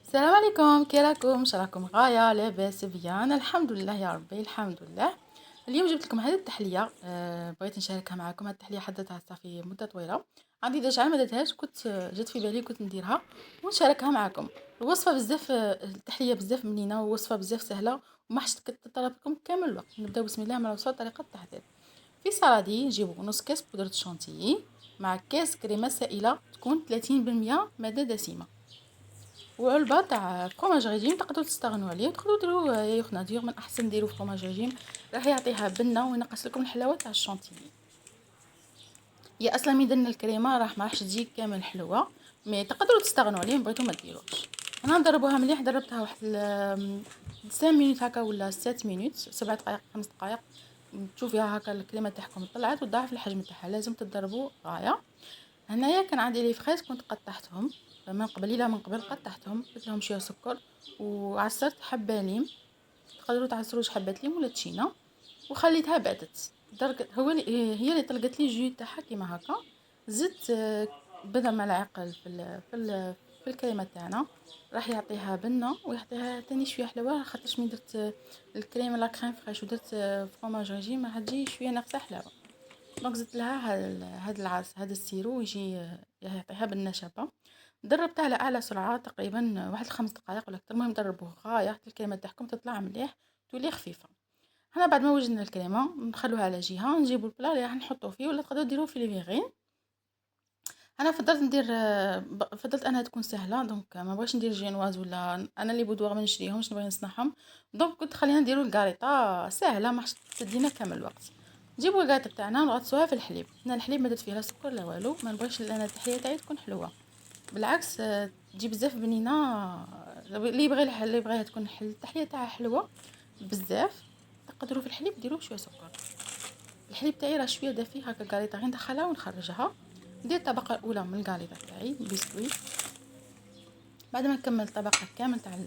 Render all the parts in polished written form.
السلام عليكم، كي راكم؟ راكم غايه لاباس بيان؟ الحمد لله يا ربي، الحمد لله. اليوم جبت لكم هذه التحليه، بغيت نشاركها معكم. هذه التحليه حضرتها صافي مده طويله، عندي ديجا ما درتهاش، كنت جات في بالي كنت نديرها ونشاركها معكم. الوصفه بزاف، التحليه بزاف منينه ووصفه بزاف سهله وما حش تطلب لكم كامل الوقت. نبداو بسم الله الرحمن الرحيم. طريقه التحضير: في صرادي نجيبو نص كاس بودره شونتيي مع كاس كريمه سائله تكون 30% ماده دسمه، وعلبه تاع فروماج ريجيم تقدروا تستغنوا عليه وتقدروا ديروا يايوخ ناتور. من احسن ديروا فروماج ريجيم، راح يعطيها بنه وينقص لكم الحلاوه تاع الشونتيي. هي اصلا مي درنا الكريمه راح ما راحش تجي كامل حلوه، مي تقدروا تستغنوا عليه، بغيتو ما ديروش. انا نضربوها مليح، دربتها واحد 5 مينوت هكا ولا 7 مينوت، 7 دقائق 5 دقائق. تشوفيها هكا الكريمه تاعكم طلعت وضاعف الحجم تاعها، لازم تضربوا غايه. هنايا كان عندي لي فريز كنت قطعتهم من قبل، لا من قبل قطعتهم، درت لهم شويه سكر وعصرت حبه ليم. تقدروا تعصروا حبه ليم ولا تشينا، وخليتها بعدت درجة. هي اللي طلقت لي الجو تاعها كيما هكا. زدت بضع ملاعق في الكريمه تاعنا، راح يعطيها بنه ويعطيها تاني شويه حلاوه، خاطرش من درت الكريمه لا كريم فريش ودرت فروماج ريجيم راح تجي شويه ناقصه حلاوه. دونك زدت لها هاد العص، هذا السيرو يجي يعطيها بالنشابه. دربتها على اعلى سرعه تقريبا واحد 5 دقائق ولا اكثر. المهم دربوه غايه حتى الكريمه تاعكم تطلع مليح، تولي خفيفه. هنا بعد ما وجدنا الكريمه نخلوها على جهه، نجيبو البلا اللي راح نحطو فيه، ولا تقدروا ديروه في الفيغين. انا فضلت ندير فضلت انها تكون سهله، دونك ما بغيتش ندير جينواز، ولا انا اللي بودوغ ما نشريهمش، نبغي نصنعهم. دونك قلت خلينا نديرو الكاريطه سهله ما تدينا كامل الوقت. نجيبو الكاريطه تاعنا نغطسوها في الحليب. انا الحليب ما درت فيه لا سكر لا والو، ما نبغيش انا التحليه تاعي تكون حلوه، بالعكس تجي بزاف بنينه. اللي يبغي اللي يبغيها تكون التحليه تاعها حلوه بزاف، تقدروا في الحليب ديروا شويه سكر. الحليب تاعي راه شويه دافي هكا، كاريطه غير ندخلها ونخرجها. ندير الطبقه الاولى من الكاريطه تاعي البسكويت. بعد ما نكمل الطبقه كامل تاع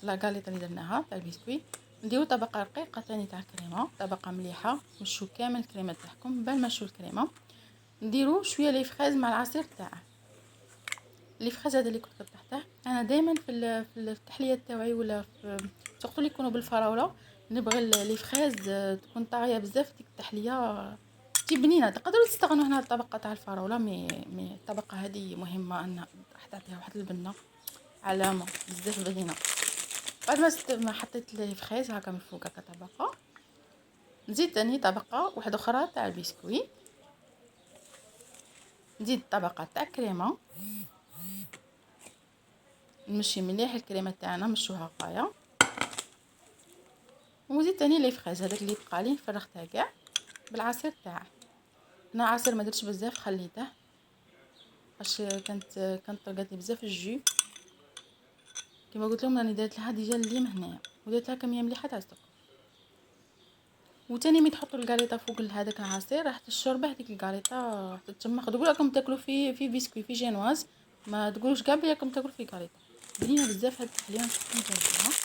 لا كاريطه اللي درناها تاع البسكويت، نديرو طبقه رقيقه ثاني تاع كريمه، طبقه مليحه. مشو كامل الكريمه تاعكم بال ما شو الكريمه. نديرو شويه لي فريز مع العصير تاعه. لي فريز هذا اللي كنت قطعته انا دائما في التحليه تاعي، ولا في سورتو اللي يكونوا بالفراوله. نبغي لي فريز تكون طاغيه بزاف، ديك التحليه تجي بنينه. تقدروا تستغنوا هنا الطبقه تاع الفراوله، مي الطبقه هذه مهمه، انها راح تعطيها واحد البنه علامه بزاف بنينه. بعد ما حطيت لي فريز هكا من فوق هكا طبقه، نزيد ثاني طبقه واحده اخرى تاع البسكويت، نزيد طبقه تاع كريمه. نمشي مليح الكريمه تاعنا، مشوها غايه. ونزيد ثاني لي فريز هذاك اللي بقى لي فرغته كاع بالعصير تاعه. انا عصير ما درتش بزاف، خليته باش كانت طلقت لي بزاف الجو. كما قلت لهم راني درت لها ديجا الليم هنايا، ودرت لها كميه مليحه تاع السكر. وتاني مي تحطوا الكاريطه فوق هذاك العصير راح الشوربه هذيك الكاريطه راح تتجمع. تقول لكم تاكلوا في بسكوي في جينواز، ما تقولوش كاع بليكم تاكلوا في كاريطه. بنينه بزاف هاد التحليه، نصحكم تجربوها.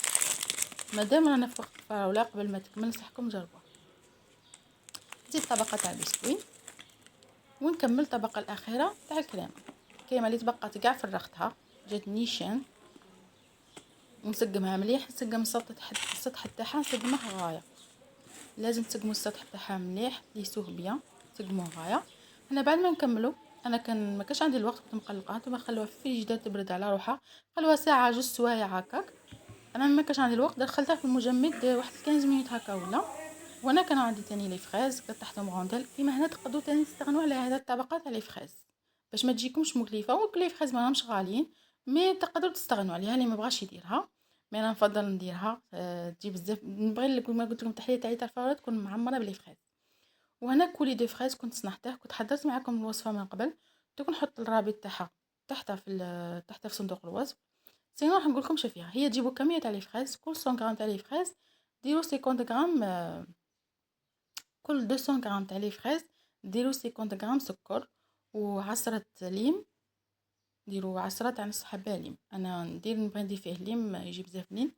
مادام رانا في وقت الفراوله قبل ما تكمل نصحكم جربوها. زيد طبقه تاع البسكوي، ونكمل الطبقه الاخيره تاع الكريمه اللي تبقات كاع فرغتها، جات نيشان. ونسقمها مليح، نسقم السطح تاعها، نسقمه غايه. لازم تسقموا السطح تاعها مليح ليسوه بيان، تسقموه غايه. هنا بعد ما نكملوا، انا ما كانش عندي الوقت، كنت مقلقه. نتوما خلوها في الفريجيدير تبرد على روحها، خلوها ساعه جوج سوايع هكاك. انا ما كانش عندي الوقت، دخلتها في المجمد واحد 15 مينوت هكا ولا. وانا كان عندي تاني لي فريز قطعتهم غونديل. كيما هنا تقدروا تاني تستغنوا على هذا الطبقه تاع لي فريز باش ما تجيكمش مكلفه. وكلي فريز ماهمش غاليين، مي تقدروا تستغنوا عليها اللي ما بغاش يديرها. مي انا نفضل نديرها، تجي بزاف. نبغي كما قلت لكم التحليه تاعي تاع الفراوله تكون معمره بلي فريز. وهنا كولي دو فريز كنت صنعته، كنت حضرت معكم الوصفه من قبل. دوك نحط الرابط تاعها تحت في صندوق الوصف. سينو راح نقول لكم فيها. هي تجيبوا كميه تاع لي فريز، كل 100 غرام تاع لي فريز ديروا 50 غرام، كل 200 غرام تاع لي فريز ديروا 50 غرام سكر وعصره ليم. ديروا عصره تاع نص حبه ليم. انا نبغي ندير فيه ليم يجي بزاف بنين.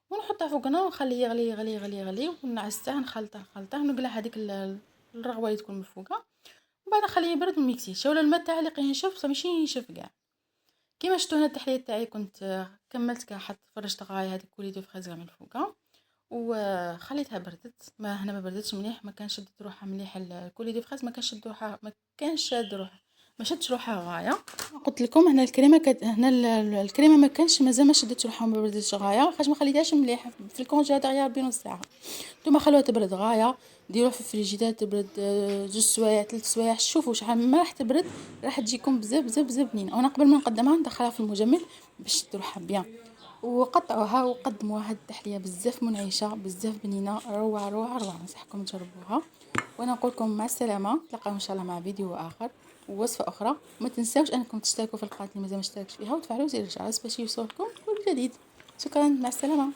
ونحطها فوقنا ونخليه يغلي يغلي يغلي يغلي، ونعسته نخلطه ونقلع هذيك الرغوه اللي تكون من فوقها. وبعد نخليه يبرد ونميكسيه. شاولا الماء تاعي اللي ينشف ماشي ينشف كاع. كيما شفتوا هنا التحليه تاعي كنت كملت كاع فرشت غايه هذيك كولي دو فريز من الفوقه وخليتها بردت. ما هنا ما بردتش مليح، ما كانش شدت روحها مليح الكولي دو فريز، ما كانش شد روحها، ما كانش شاد روحها، ما شدش روحها غايه. قلت لكم هنا الكريمه هنا الكريمه ما كانش مازال ما شدتش روحها، ما بردتش غايه، خاطر ما خليتهاش مليح في الكونجيلاتور بين نص ساعه. نتوما خلوها تبرد غايه، ديروها في الفريجيدار تبرد جوج سوايع 3 سوايع، شوفوا شحال ما راح تبرد راح تجيكم بزاف بزاف بزاف بنينه. وانا قبل ما نقدمها ندخلها في المجمد باش تروحها بيان، وقطعوها وقدموا هاد التحليه بزاف منعشه بزاف بنينه، روعه روعه روعه، ننصحكم تجربوها. وانا نقول لكم مع السلامه، نتلاقاو ان شاء الله مع فيديو اخر ووصفه اخرى. ما تنساوش انكم تشتركوا في القناه اللي مازال ما اشتركش فيها، وتفعلوا زر الجرس باش يوصلكم كل جديد. شكرا، مع السلامه.